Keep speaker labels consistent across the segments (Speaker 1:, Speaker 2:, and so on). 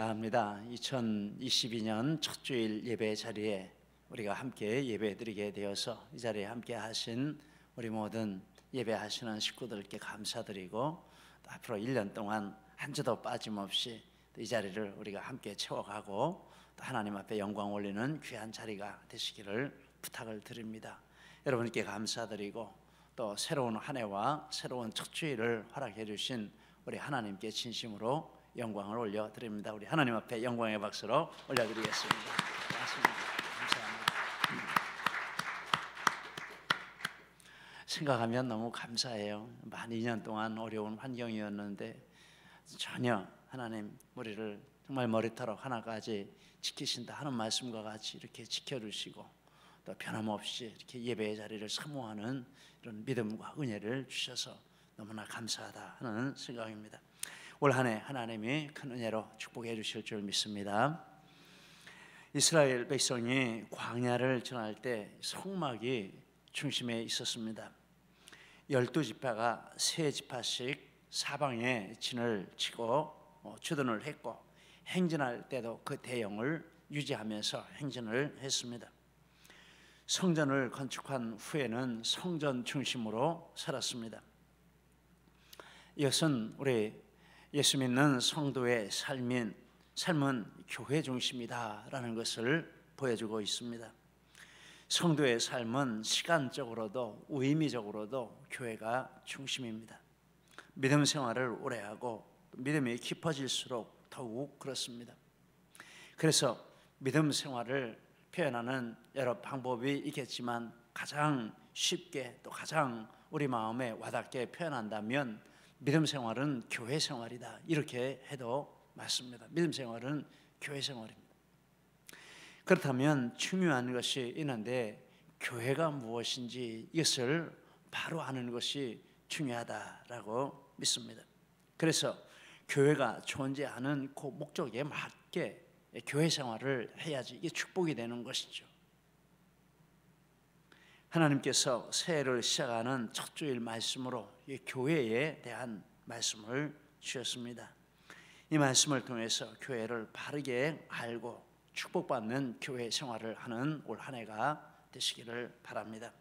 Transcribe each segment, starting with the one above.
Speaker 1: 합니다. 2022년 첫 주일 예배 자리에 우리가 함께 예배드리게 되어서 이 자리에 함께 하신 우리 모든 예배하시는 식구들께 감사드리고 또 앞으로 1년 동안 한 주도 빠짐없이 이 자리를 우리가 함께 채워가고 또 하나님 앞에 영광 올리는 귀한 자리가 되시기를 부탁을 드립니다. 여러분께 감사드리고 또 새로운 한 해와 새로운 첫 주일을 허락해 주신 우리 하나님께 진심으로 영광을 올려드립니다. 우리 하나님 앞에 영광의 박수로 올려드리겠습니다. 고맙습니다. 감사합니다. 생각하면 너무 감사해요. 만 2년 동안 어려운 환경이었는데 전혀 하나님 우리를 정말 머리털 하나까지 지키신다 하는 말씀과 같이 이렇게 지켜주시고 또 변함없이 이렇게 예배의 자리를 사모하는 이런 믿음과 은혜를 주셔서 너무나 감사하다 하는 생각입니다. 올 한 해 하나님이 큰 은혜로 축복해 주실 줄 믿습니다. 이스라엘 백성이 광야를 지날 때 성막이 중심에 있었습니다. 12지파가 세 지파씩 사방에 진을 치고 주둔을 했고 행진할 때도 그 대형을 유지하면서 행진을 했습니다. 성전을 건축한 후에는 성전 중심으로 살았습니다. 이것은 우리 예수 믿는 성도의 삶은 교회 중심이다라는 것을 보여주고 있습니다. 성도의 삶은 시간적으로도 의미적으로도 교회가 중심입니다. 믿음 생활을 오래 하고 믿음이 깊어질수록 더욱 그렇습니다. 그래서 믿음 생활을 표현하는 여러 방법이 있겠지만 가장 쉽게 또 가장 우리 마음에 와닿게 표현한다면 믿음 생활은 교회 생활이다 이렇게 해도 맞습니다. 믿음 생활은 교회 생활입니다. 그렇다면 중요한 것이 있는데 교회가 무엇인지 이것을 바로 아는 것이 중요하다라고 믿습니다. 그래서 교회가 존재하는 그 목적에 맞게 교회 생활을 해야지 이게 축복이 되는 것이죠. 하나님께서 새해를 시작하는 첫 주일 말씀으로 이 교회에 대한 말씀을 주셨습니다. 이 말씀을 통해서 교회를 바르게 알고 축복받는 교회 생활을 하는 올 한 해가 되시기를 바랍니다.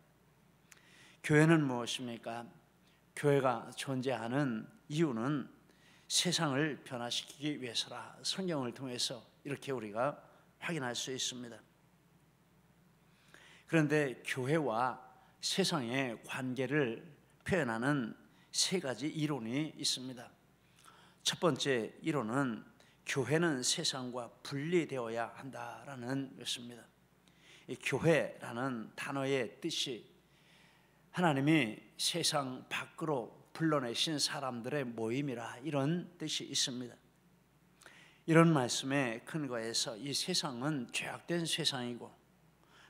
Speaker 1: 교회는 무엇입니까? 교회가 존재하는 이유는 세상을 변화시키기 위해서라 성경을 통해서 이렇게 우리가 확인할 수 있습니다. 그런데 교회와 세상의 관계를 표현하는 세 가지 이론이 있습니다. 첫 번째 이론은 교회는 세상과 분리되어야 한다라는 것입니다. 이 교회라는 단어의 뜻이 하나님이 세상 밖으로 불러내신 사람들의 모임이라 이런 뜻이 있습니다. 이런 말씀에 근거해서 이 세상은 죄악된 세상이고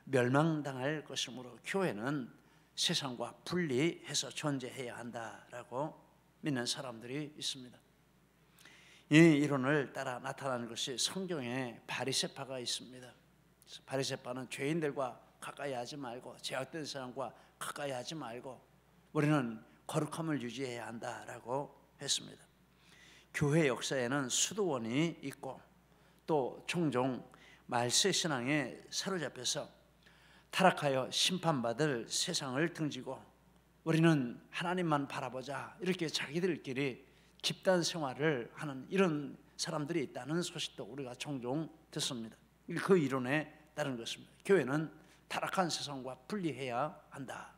Speaker 1: 멸망당할 것이므로 교회는 세상과 분리해서 존재해야 한다라고 믿는 사람들이 있습니다. 이 이론을 따라 나타나는 것이 성경에 바리새파가 있습니다. 바리새파는 죄인들과 가까이 하지 말고 죄악된 사람과 가까이 하지 말고 우리는 거룩함을 유지해야 한다라고 했습니다. 교회 역사에는 수도원이 있고 또 종종 말세 신앙에 사로잡혀서 타락하여 심판받을 세상을 등지고 우리는 하나님만 바라보자 이렇게 자기들끼리 집단 생활을 하는 이런 사람들이 있다는 소식도 우리가 종종 듣습니다. 그 이론에 따른 것입니다. 교회는 타락한 세상과 분리해야 한다.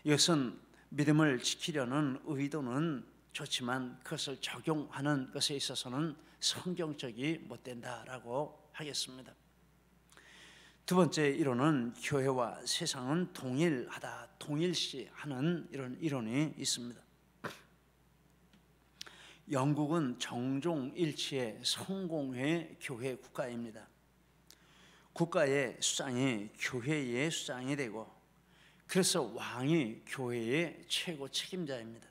Speaker 1: 이것은 믿음을 지키려는 의도는 좋지만 그것을 적용하는 것에 있어서는 성경적이 못 된다라고 하겠습니다. 두 번째 이론은 교회와 세상은 동일하다, 동일시하는 이런 이론이 있습니다. 영국은 정종일치의 성공회 교회 국가입니다. 국가의 수장이 교회의 수장이 되고 그래서 왕이 교회의 최고 책임자입니다.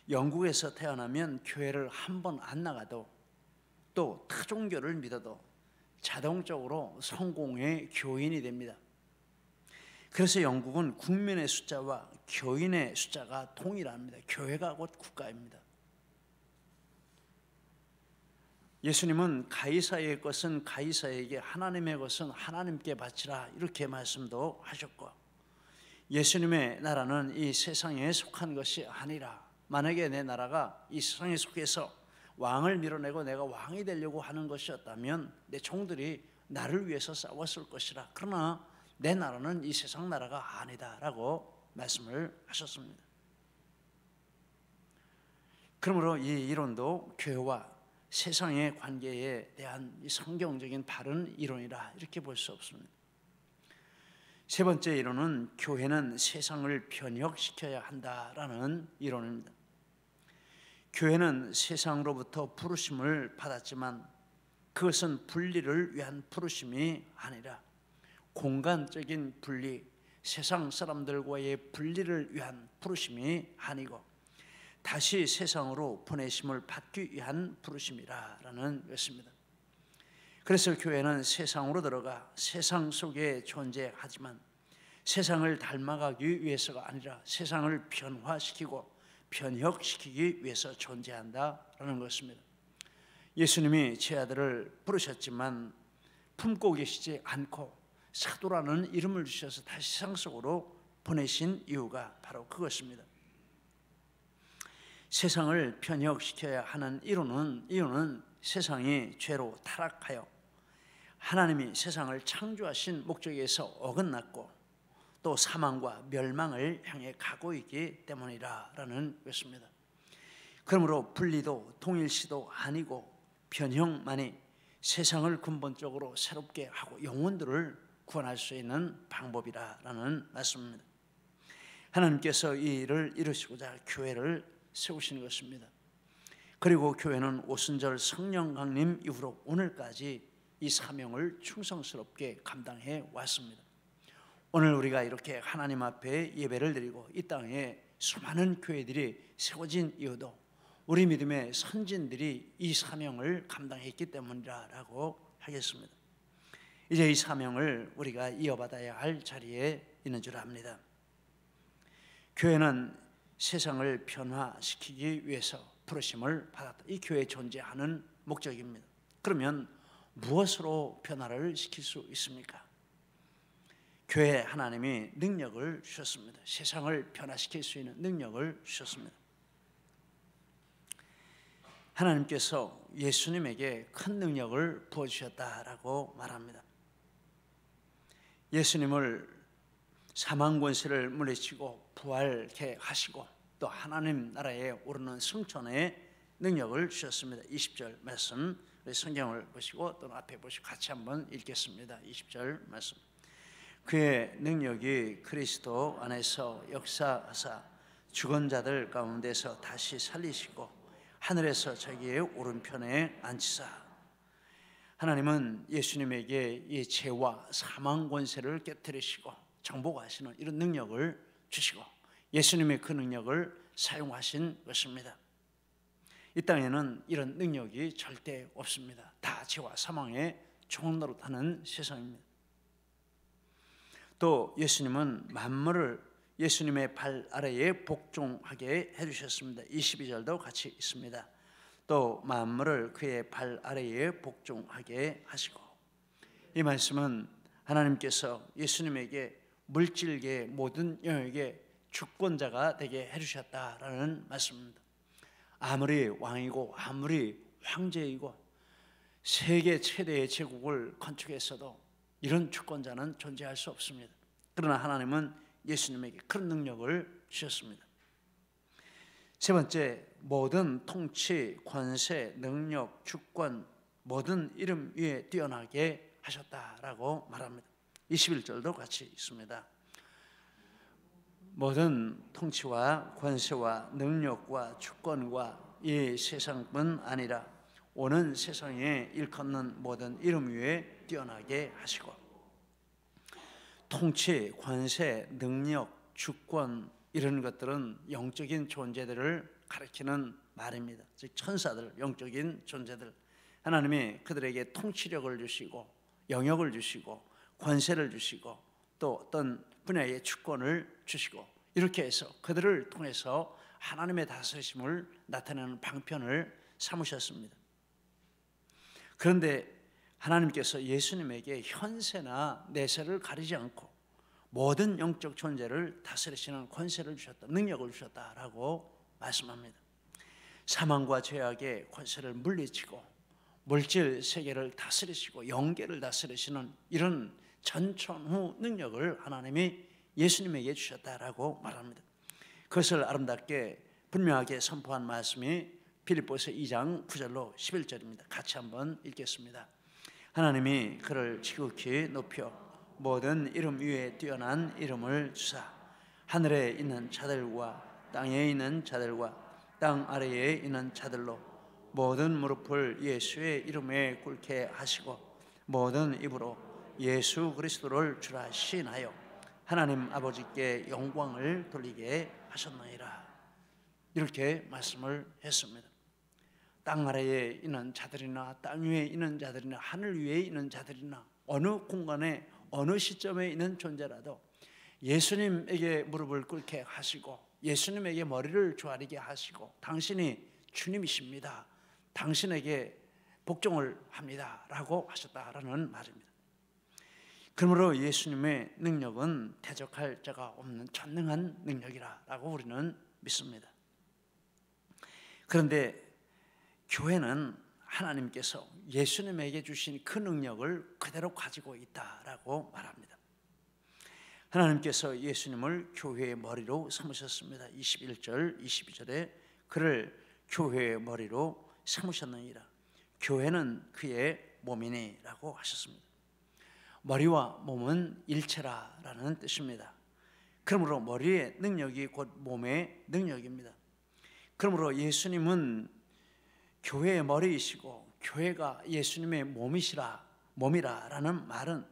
Speaker 1: 영국에서 태어나면 교회를 한 번 안 나가도 또 타종교를 믿어도 자동적으로 성공의 교인이 됩니다. 그래서 영국은 국민의 숫자와 교인의 숫자가 동일합니다. 교회가 곧 국가입니다. 예수님은 가이사의 것은 가이사에게, 하나님의 것은 하나님께 바치라, 이렇게 말씀도 하셨고, 예수님의 나라는 이 세상에 속한 것이 아니라, 만약에 내 나라가 이 세상에 속해서 왕을 밀어내고 내가 왕이 되려고 하는 것이었다면 내 종들이 나를 위해서 싸웠을 것이라. 그러나 내 나라는 이 세상 나라가 아니다라고 말씀을 하셨습니다. 그러므로 이 이론도 교회와 세상의 관계에 대한 이 성경적인 바른 이론이라 이렇게 볼 수 없습니다. 세 번째 이론은 교회는 세상을 변혁시켜야 한다라는 이론입니다. 교회는 세상으로부터 부르심을 받았지만 그것은 분리를 위한 부르심이 아니라 공간적인 분리, 세상 사람들과의 분리를 위한 부르심이 아니고 다시 세상으로 보내심을 받기 위한 부르심이라는 것입니다. 그래서 교회는 세상으로 들어가 세상 속에 존재하지만 세상을 닮아가기 위해서가 아니라 세상을 변화시키고 변혁시키기 위해서 존재한다라는 것입니다. 예수님이 제 아들을 부르셨지만 품고 계시지 않고 사도라는 이름을 주셔서 다시 세상 속으로 보내신 이유가 바로 그것입니다. 세상을 변혁시켜야 하는 이유는 세상이 죄로 타락하여 하나님이 세상을 창조하신 목적에서 어긋났고 또 사망과 멸망을 향해 가고 있기 때문이라는 것입니다. 그러므로 분리도 동일시도 아니고 변형만이 세상을 근본적으로 새롭게 하고 영혼들을 구원할 수 있는 방법이라는 말씀입니다. 하나님께서 이 일을 이루시고자 교회를 세우시는 것입니다. 그리고 교회는 오순절 성령 강림 이후로 오늘까지 이 사명을 충성스럽게 감당해 왔습니다. 오늘 우리가 이렇게 하나님 앞에 예배를 드리고 이 땅에 수많은 교회들이 세워진 이유도 우리 믿음의 선진들이 이 사명을 감당했기 때문이라고 하겠습니다. 이제 이 사명을 우리가 이어받아야 할 자리에 있는 줄 압니다. 교회는 세상을 변화시키기 위해서 부르심을 받았다. 이 교회에 존재하는 목적입니다. 그러면 무엇으로 변화를 시킬 수 있습니까? 교회에 하나님이 능력을 주셨습니다. 세상을 변화시킬 수 있는 능력을 주셨습니다. 하나님께서 예수님에게 큰 능력을 부어주셨다라고 말합니다. 예수님을 사망 권세를 물리치고 부활케 하시고 또 하나님 나라에 오르는 승천의 능력을 주셨습니다. 20절 말씀, 성경을 보시고 또 앞에 보시고 같이 한번 읽겠습니다. 20절 말씀. 그의 능력이 그리스도 안에서 역사하사 죽은 자들 가운데서 다시 살리시고 하늘에서 자기의 오른편에 앉히사. 하나님은 예수님에게 이 죄와 사망 권세를 깨뜨리시고 정복하시는 이런 능력을 주시고 예수님의 그 능력을 사용하신 것입니다. 이 땅에는 이런 능력이 절대 없습니다. 다 죄와 사망의 종노릇하는 세상입니다. 또 예수님은 만물을 예수님의 발 아래에 복종하게 해주셨습니다. 22절도 같이 있습니다. 또 만물을 그의 발 아래에 복종하게 하시고. 이 말씀은 하나님께서 예수님에게 물질계 모든 영역의 주권자가 되게 해주셨다라는 말씀입니다. 아무리 왕이고 아무리 황제이고 세계 최대의 제국을 건축했어도 이런 주권자는 존재할 수 없습니다. 그러나 하나님은 예수님에게 큰 능력을 주셨습니다. 세 번째, 모든 통치, 권세, 능력, 주권, 모든 이름 위에 뛰어나게 하셨다라고 말합니다. 21절도 같이 있습니다. 모든 통치와 권세와 능력과 주권과 이 세상뿐 아니라 오는 세상에 일컫는 모든 이름 위에 뛰어나게 하시고, 통치, 권세, 능력, 주권 이런 것들은 영적인 존재들을 가리키는 말입니다. 즉 천사들, 영적인 존재들, 하나님이 그들에게 통치력을 주시고 영역을 주시고 권세를 주시고 또 어떤 분야의 주권을 주시고 이렇게 해서 그들을 통해서 하나님의 다스리심을 나타내는 방편을 삼으셨습니다. 그런데 하나님께서 예수님에게 현세나 내세를 가리지 않고 모든 영적 존재를 다스리시는 권세를 주셨다, 능력을 주셨다라고 말씀합니다. 사망과 죄악의 권세를 물리치고 물질 세계를 다스리시고 영계를 다스리시는 이런 전천후 능력을 하나님이 예수님에게 주셨다라고 말합니다. 그것을 아름답게 분명하게 선포한 말씀이 빌립보서 2장 9절로 11절입니다. 같이 한번 읽겠습니다. 하나님이 그를 지극히 높여 모든 이름 위에 뛰어난 이름을 주사 하늘에 있는 자들과 땅에 있는 자들과 땅 아래에 있는 자들로 모든 무릎을 예수의 이름에 꿇게 하시고 모든 입으로 예수 그리스도를 주라 시인하여 하나님 아버지께 영광을 돌리게 하셨느니라. 이렇게 말씀을 했습니다. 땅 아래에 있는 자들이나 땅 위에 있는 자들이나 하늘 위에 있는 자들이나 어느 공간에 어느 시점에 있는 존재라도 예수님에게 무릎을 꿇게 하시고 예수님에게 머리를 조아리게 하시고 당신이 주님이십니다, 당신에게 복종을 합니다 라고 하셨다라는 말입니다. 그러므로 예수님의 능력은 대적할 자가 없는 전능한 능력이라고 우리는 믿습니다. 그런데 교회는 하나님께서 예수님에게 주신 그 능력을 그대로 가지고 있다라고 말합니다. 하나님께서 예수님을 교회의 머리로 삼으셨습니다. 21절, 22절에 그를 교회의 머리로 삼으셨느니라. 교회는 그의 몸이니라고 하셨습니다. 머리와 몸은 일체라라는 뜻입니다. 그러므로 머리의 능력이 곧 몸의 능력입니다. 그러므로 예수님은 교회의 머리이시고 교회가 예수님의 몸이라라는 말은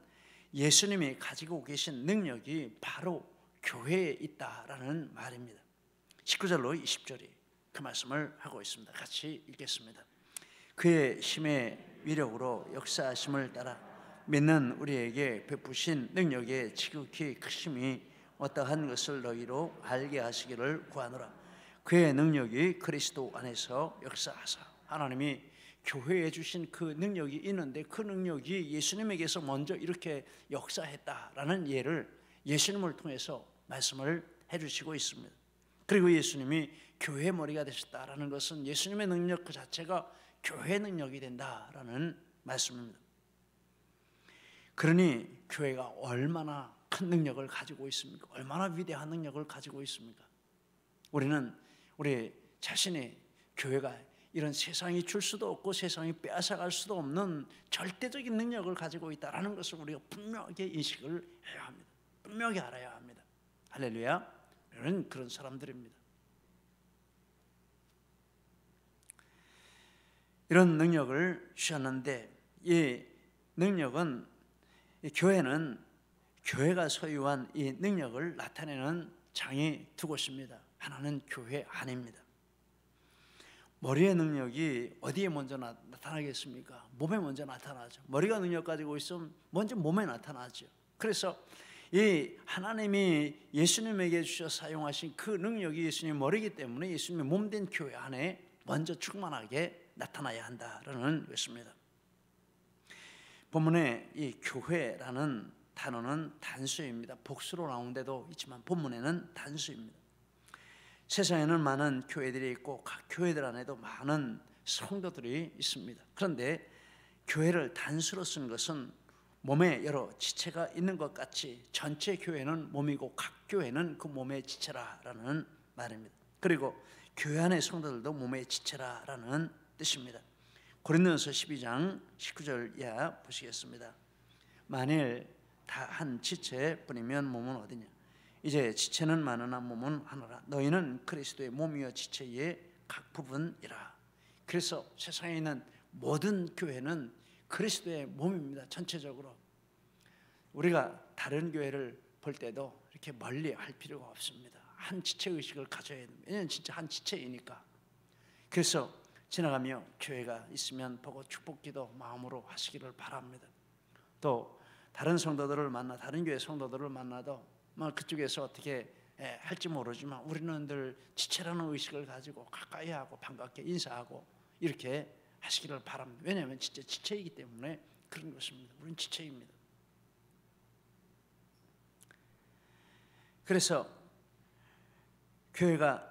Speaker 1: 예수님이 가지고 계신 능력이 바로 교회에 있다라는 말입니다. 19절로 20절이 그 말씀을 하고 있습니다. 같이 읽겠습니다. 그의 힘의 위력으로 역사하심을 따라 믿는 우리에게 베푸신 능력의 지극히 크심이 어떠한 것을 너희로 알게 하시기를 구하노라. 그의 능력이 그리스도 안에서 역사하사. 하나님이 교회에 주신 그 능력이 있는데 그 능력이 예수님에게서 먼저 이렇게 역사했다라는 예를 예수님을 통해서 말씀을 해주시고 있습니다. 그리고 예수님이 교회의 머리가 되셨다라는 것은 예수님의 능력 그 자체가 교회의 능력이 된다라는 말씀입니다. 그러니 교회가 얼마나 큰 능력을 가지고 있습니까? 얼마나 위대한 능력을 가지고 있습니까? 우리는 우리 자신의 교회가 이런 세상이 줄 수도 없고 세상이 빼앗아갈 수도 없는 절대적인 능력을 가지고 있다는 것을 우리가 분명하게 인식을 해야 합니다. 분명히 알아야 합니다. 할렐루야. 우리는 그런 사람들입니다. 이런 능력을 주셨는데 이 능력은 이 교회는 교회가 소유한 이 능력을 나타내는 장이 두 곳입니다. 하나는 교회 안입니다. 머리의 능력이 어디에 먼저 나타나겠습니까? 몸에 먼저 나타나죠. 머리가 능력 가지고 있으면 먼저 몸에 나타나죠. 그래서 이 하나님이 예수님에게 주셔 사용하신 그 능력이 예수님의 머리이기 때문에 예수님의 몸된 교회 안에 먼저 충만하게 나타나야 한다는 것입니다. 본문에 이 교회라는 단어는 단수입니다. 복수로 나온 데도 있지만 본문에는 단수입니다. 세상에는 많은 교회들이 있고 각 교회들 안에도 많은 성도들이 있습니다. 그런데 교회를 단수로 쓴 것은 몸에 여러 지체가 있는 것 같이 전체 교회는 몸이고 각 교회는 그 몸의 지체라라는 말입니다. 그리고 교회 안의 성도들도 몸의 지체라라는 뜻입니다. 고린도전서 12장 19절 이하 보시겠습니다. 만일 다 한 지체뿐이면 몸은 어디냐? 이제 지체는 많으나 몸은 하나라. 너희는 그리스도의 몸이요 지체의 각 부분이라. 그래서 세상에 있는 모든 교회는 그리스도의 몸입니다. 전체적으로 우리가 다른 교회를 볼 때도 이렇게 멀리 할 필요가 없습니다. 한 지체 의식을 가져야 됩니다. 왜냐하면 진짜 한 지체이니까. 그래서 지나가며 교회가 있으면 보고 축복기도 마음으로 하시기를 바랍니다. 또 다른 성도들을 만나 다른 교회 성도들을 만나도 그쪽에서 어떻게 할지 모르지만 우리는 늘 지체라는 의식을 가지고 가까이 하고 반갑게 인사하고 이렇게 하시기를 바랍니다. 왜냐하면 진짜 지체이기 때문에 그런 것입니다. 우리는 지체입니다. 그래서 교회가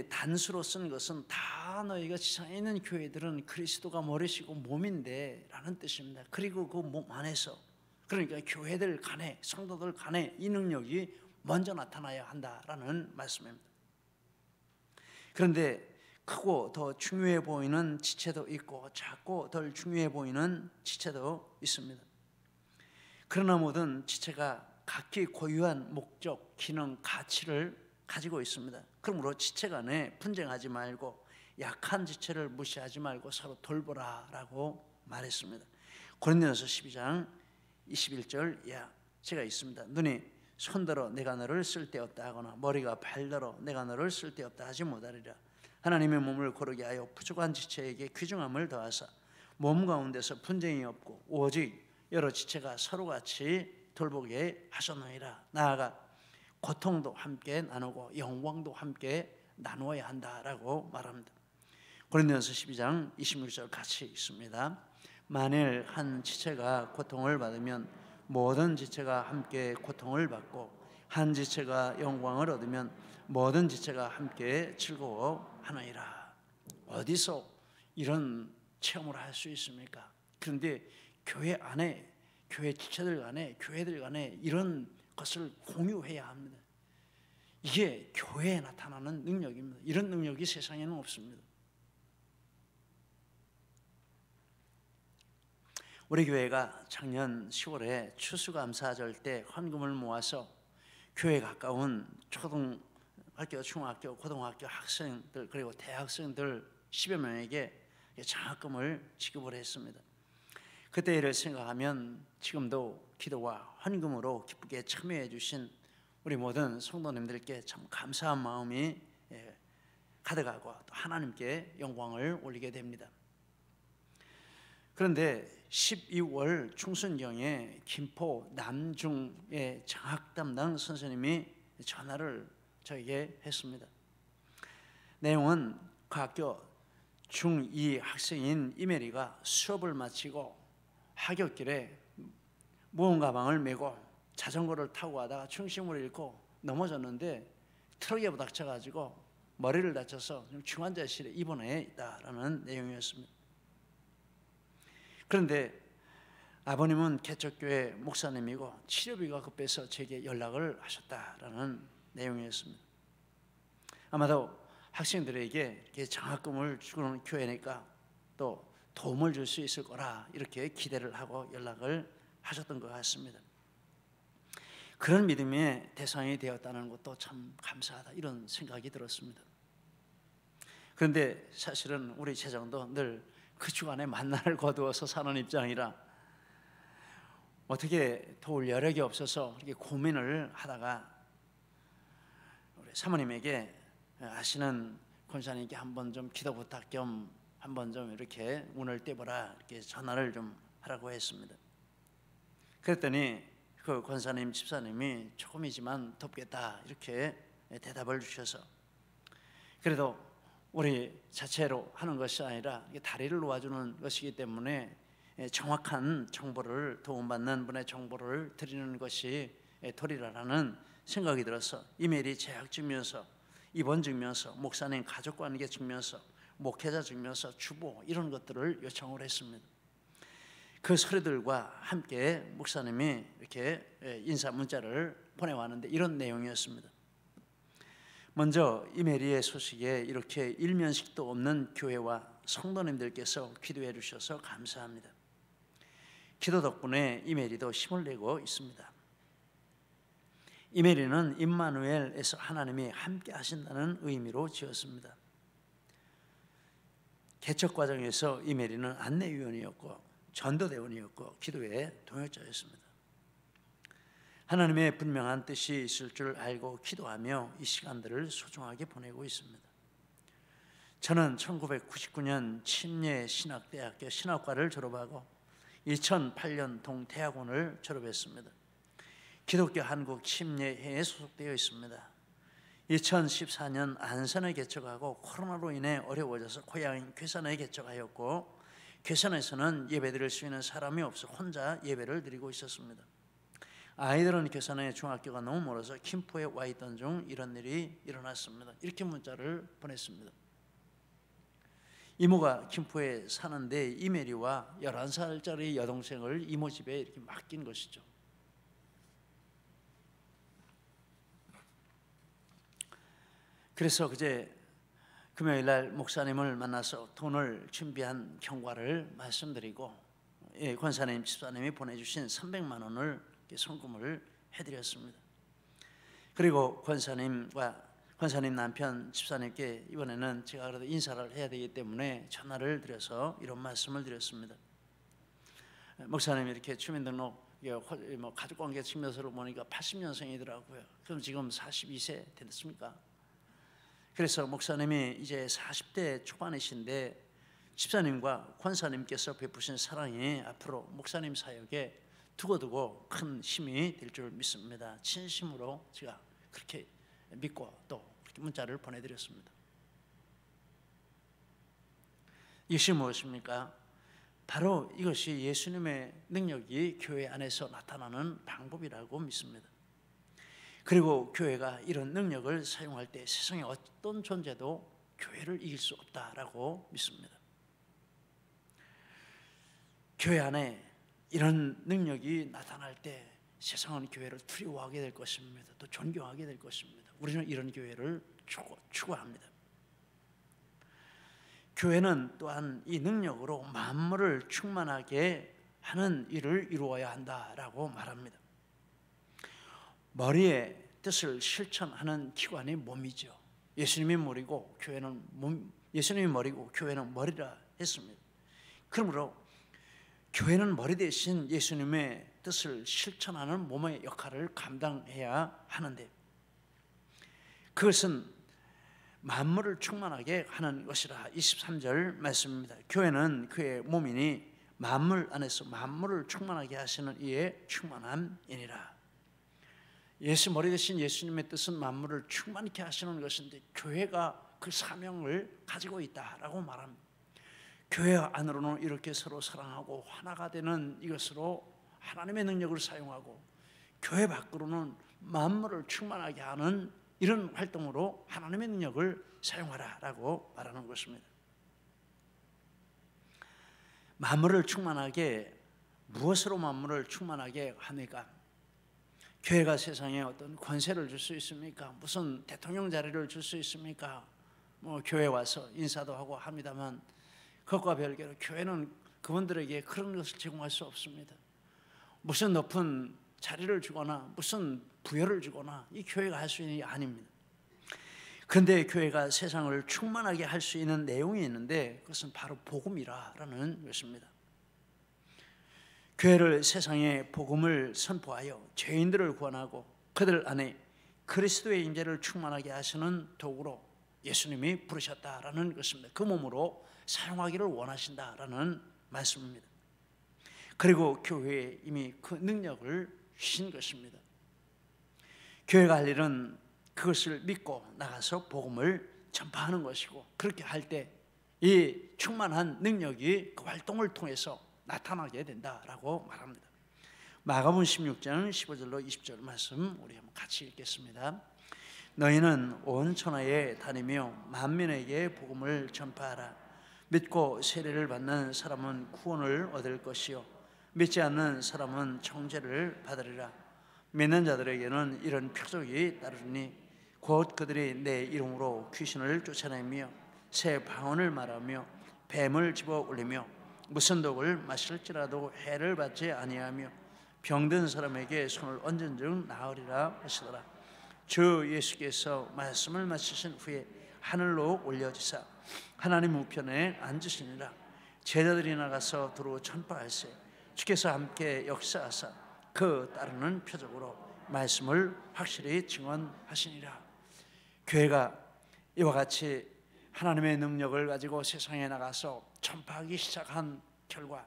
Speaker 1: 단수로 쓴 것은 다 너희가 지상에 있는 교회들은 그리스도가 머리시고 몸인데 라는 뜻입니다. 그리고 그 몸 안에서, 그러니까 교회들 간에, 성도들 간에 이 능력이 먼저 나타나야 한다라는 말씀입니다. 그런데 크고 더 중요해 보이는 지체도 있고 작고 덜 중요해 보이는 지체도 있습니다. 그러나 모든 지체가 각기 고유한 목적, 기능, 가치를 가지고 있습니다. 그러므로 지체 간에 분쟁하지 말고 약한 지체를 무시하지 말고 서로 돌보라라고 말했습니다. 고린도전서 12장 21절 제가 있습니다. 눈이 손더러 내가 너를 쓸데없다 하거나 머리가 발더러 내가 너를 쓸데없다 하지 못하리라. 하나님의 몸을 고르게 하여 부족한 지체에게 귀중함을 더하사 몸 가운데서 분쟁이 없고 오직 여러 지체가 서로같이 돌보게 하셨느니라. 나아가 고통도 함께 나누고 영광도 함께 나누어야 한다라고 말합니다. 고린도전서 12장 26절 같이 있습니다. 만일 한 지체가 고통을 받으면 모든 지체가 함께 고통을 받고 한 지체가 영광을 얻으면 모든 지체가 함께 즐거워하느니라. 어디서 이런 체험을 할 수 있습니까? 그런데 교회 안에, 교회 지체들 간에, 교회들 간에 이런 것을 공유해야 합니다. 이게 교회에 나타나는 능력입니다. 이런 능력이 세상에는 없습니다. 우리 교회가 작년 10월에 추수감사절 때 헌금을 모아서 교회 가까운 초등학교, 중학교, 고등학교 학생들 그리고 대학생들 10여 명에게 장학금을 지급을 했습니다. 그때 일을 생각하면 지금도 기도와 헌금으로 기쁘게 참여해 주신 우리 모든 성도님들께 참 감사한 마음이 가득하고 또 하나님께 영광을 올리게 됩니다. 그런데 12월 중순경에 김포 남중의 장학 담당 선생님이 전화를 저에게 했습니다. 내용은 그 학교 중2 학생인 이메리가 수업을 마치고 하굣길에 무언 가방을 메고 자전거를 타고 가다가 중심을 잃고 넘어졌는데 트럭에 부닥쳐가지고 머리를 다쳐서 중환자실에 입원해 있다라는 내용이었습니다. 그런데 아버님은 개척교회 목사님이고 치료비가 급해서 제게 연락을 하셨다라는 내용이었습니다. 아마도 학생들에게 이렇게 장학금을 주는 교회니까 또 도움을 줄 수 있을 거라 이렇게 기대를 하고 연락을 하셨던 것 같습니다. 그런 믿음의 대상이 되었다는 것도 참 감사하다 이런 생각이 들었습니다. 그런데 사실은 우리 재정도 늘 그 주간에 만나를 거두어서 사는 입장이라 어떻게 도울 여력이 없어서 이렇게 고민을 하다가 우리 사모님에게 아시는 권사님께 한번 좀 기도 부탁 겸 한번 좀 이렇게 운을 떼보라 이렇게 전화를 좀 하라고 했습니다. 그랬더니 그 권사님 집사님이 조금이지만 돕겠다 이렇게 대답을 주셔서 그래도 우리 자체로 하는 것이 아니라 다리를 놓아주는 것이기 때문에 정확한 정보를 도움받는 분의 정보를 드리는 것이 도리라는 생각이 들어서 이메일이 재학 증명서, 입원 증명서, 목사님 가족관계 증명서, 목회자 증명서, 주보 이런 것들을 요청을 했습니다. 그 서류들과 함께 목사님이 이렇게 인사 문자를 보내왔는데 이런 내용이었습니다. 먼저 이메리의 소식에 이렇게 일면식도 없는 교회와 성도님들께서 기도해 주셔서 감사합니다. 기도 덕분에 이메리도 힘을 내고 있습니다. 이메리는 임마누엘에서 하나님이 함께 하신다는 의미로 지었습니다. 개척 과정에서 이메리는 안내위원이었고 전도대원이었고 기도의 동역자였습니다. 하나님의 분명한 뜻이 있을 줄 알고 기도하며 이 시간들을 소중하게 보내고 있습니다. 저는 1999년 침례 신학대학교 신학과를 졸업하고 2008년 동대학원을 졸업했습니다. 기독교 한국 침례회에 소속되어 있습니다. 2014년 안산에 개척하고 코로나로 인해 어려워져서 고향인 괴산에 개척하였고, 괴산에서는 예배드릴 수 있는 사람이 없어 혼자 예배를 드리고 있었습니다. 아이들은 괴산에 중학교가 너무 멀어서 김포에 와 있던 중 이런 일이 일어났습니다. 이렇게 문자를 보냈습니다. 이모가 김포에 사는데 이메리와 11살짜리 여동생을 이모 집에 이렇게 맡긴 것이죠. 그래서 그제 금요일 날 목사님을 만나서 돈을 준비한 경과를 말씀드리고, 권사님, 집사님이 보내주신 300만 원을 송금을 해드렸습니다. 그리고 권사님 남편 집사님께 이번에는 제가 그래도 인사를 해야 되기 때문에 전화를 드려서 이런 말씀을 드렸습니다. 목사님이 이렇게 주민등록 가족관계 증명서를 보니까 80년생이더라고요. 그럼 지금 42세 됐습니까? 그래서 목사님이 이제 40대 초반이신데 집사님과 권사님께서 베푸신 사랑이 앞으로 목사님 사역에 두고두고 큰 힘이 될 줄 믿습니다. 진심으로 제가 그렇게 믿고 또 그렇게 문자를 보내드렸습니다. 이것이 무엇입니까? 바로 이것이 예수님의 능력이 교회 안에서 나타나는 방법이라고 믿습니다. 그리고 교회가 이런 능력을 사용할 때 세상의 어떤 존재도 교회를 이길 수 없다라고 믿습니다. 교회 안에 이런 능력이 나타날 때 세상은 교회를 두려워하게 될 것입니다. 또 존경하게 될 것입니다. 우리는 이런 교회를 추구합니다. 교회는 또한 이 능력으로 만물을 충만하게 하는 일을 이루어야 한다라고 말합니다. 머리의 뜻을 실천하는 기관이 몸이죠. 예수님이 머리고 교회는 머리라 했습니다. 그러므로 교회는 머리 대신 예수님의 뜻을 실천하는 몸의 역할을 감당해야 하는데, 그것은 만물을 충만하게 하는 것이라. 23절 말씀입니다. 교회는 그의 몸이니 만물 안에서 만물을 충만하게 하시는 이의 충만함이니라. 머리 대신 예수님의 뜻은 만물을 충만케 하시는 것인데, 교회가 그 사명을 가지고 있다라고 말합니다. 교회 안으로는 이렇게 서로 사랑하고 하나가 되는 이것으로 하나님의 능력을 사용하고, 교회 밖으로는 만물을 충만하게 하는 이런 활동으로 하나님의 능력을 사용하라라고 말하는 것입니다. 만물을 충만하게, 무엇으로 만물을 충만하게 합니까? 교회가 세상에 어떤 권세를 줄 수 있습니까? 무슨 대통령 자리를 줄 수 있습니까? 교회 와서 인사도 하고 합니다만, 그것과 별개로 교회는 그분들에게 그런 것을 제공할 수 없습니다. 무슨 높은 자리를 주거나 무슨 부여를 주거나 이 교회가 할 수 있는 게 아닙니다. 그런데 교회가 세상을 충만하게 할 수 있는 내용이 있는데, 그것은 바로 복음이라는 것입니다. 교회를 세상에 복음을 선포하여 죄인들을 구원하고 그들 안에 그리스도의 임재를 충만하게 하시는 도구로 예수님이 부르셨다라는 것입니다. 그 몸으로 사용하기를 원하신다라는 말씀입니다. 그리고 교회에 이미 그 능력을 주신 것입니다. 교회가 할 일은 그것을 믿고 나가서 복음을 전파하는 것이고, 그렇게 할 때 이 충만한 능력이 그 활동을 통해서 나타나게 된다라고 말합니다. 마가복음 16장 15절로 20절 말씀 우리 한번 같이 읽겠습니다. 너희는 온 천하에 다니며 만민에게 복음을 전파하라. 믿고 세례를 받는 사람은 구원을 얻을 것이요 믿지 않는 사람은 정죄를 받으리라. 믿는 자들에게는 이런 표적이 따르니 곧 그들이 내 이름으로 귀신을 쫓아내며 새 방언을 말하며 뱀을 집어 올리며 무슨 독을 마실지라도 해를 받지 아니하며 병든 사람에게 손을 얹은 즉 나으리라 하시더라. 주 예수께서 말씀을 마치신 후에 하늘로 올려지사 하나님 우편에 앉으시니라. 제자들이 나가서 두루 전파할세 주께서 함께 역사하사 그 따르는 표적으로 말씀을 확실히 증언하시니라. 교회가 이와 같이 하나님의 능력을 가지고 세상에 나가서 전파하기 시작한 결과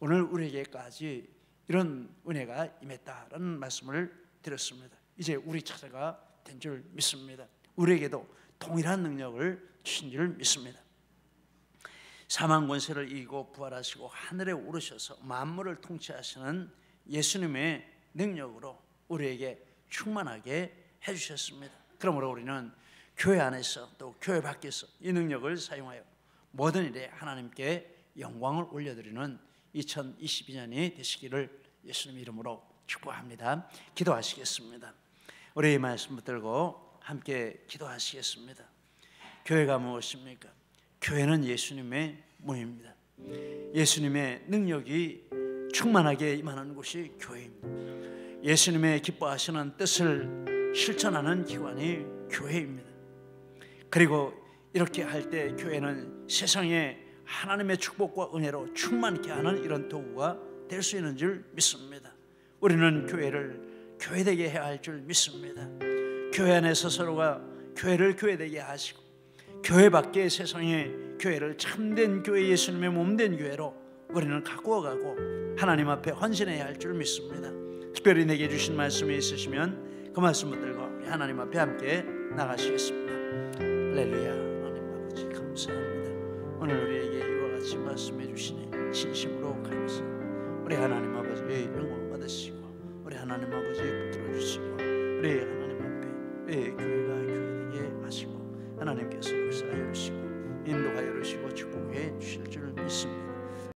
Speaker 1: 오늘 우리에게까지 이런 은혜가 임했다라는 말씀을 드렸습니다. 이제 우리 차례가 된 줄 믿습니다. 우리에게도 동일한 능력을 주신 줄 믿습니다. 사망 권세를 이기고 부활하시고 하늘에 오르셔서 만물을 통치하시는 예수님의 능력으로 우리에게 충만하게 해주셨습니다. 그러므로 우리는 교회 안에서 또 교회 밖에서 이 능력을 사용하여 모든 일에 하나님께 영광을 올려드리는 2022년이 되시기를 예수님 이름으로 축복합니다. 기도하시겠습니다. 우리 말씀 붙들고 함께 기도하시겠습니다. 교회가 무엇입니까? 교회는 예수님의 몸입니다. 예수님의 능력이 충만하게 임하는 곳이 교회입니다. 예수님의 기뻐하시는 뜻을 실천하는 기관이 교회입니다. 그리고 이렇게 할 때 교회는 세상에 하나님의 축복과 은혜로 충만케 하는 이런 도구가 될 수 있는 줄 믿습니다. 우리는 교회를 교회되게 해야 할 줄 믿습니다. 교회 안에서 서로가 교회를 교회되게 하시고 교회 밖에 세상에 교회를 참된 교회, 예수님의 몸된 교회로 우리는 가꾸어 가고 하나님 앞에 헌신해야 할 줄 믿습니다. 특별히 내게 주신 말씀이 있으시면 그 말씀 붙들고 하나님 앞에 함께 나가시겠습니다. 할렐루야. 하나님 아버지 감사합니다. 오늘 우리에게 이와 같이 말씀해 주시니 진심으로 감사. 우리 하나님 아버지의 영광 받으시고 우리 하나님 아버지 붙들어 주시고 우리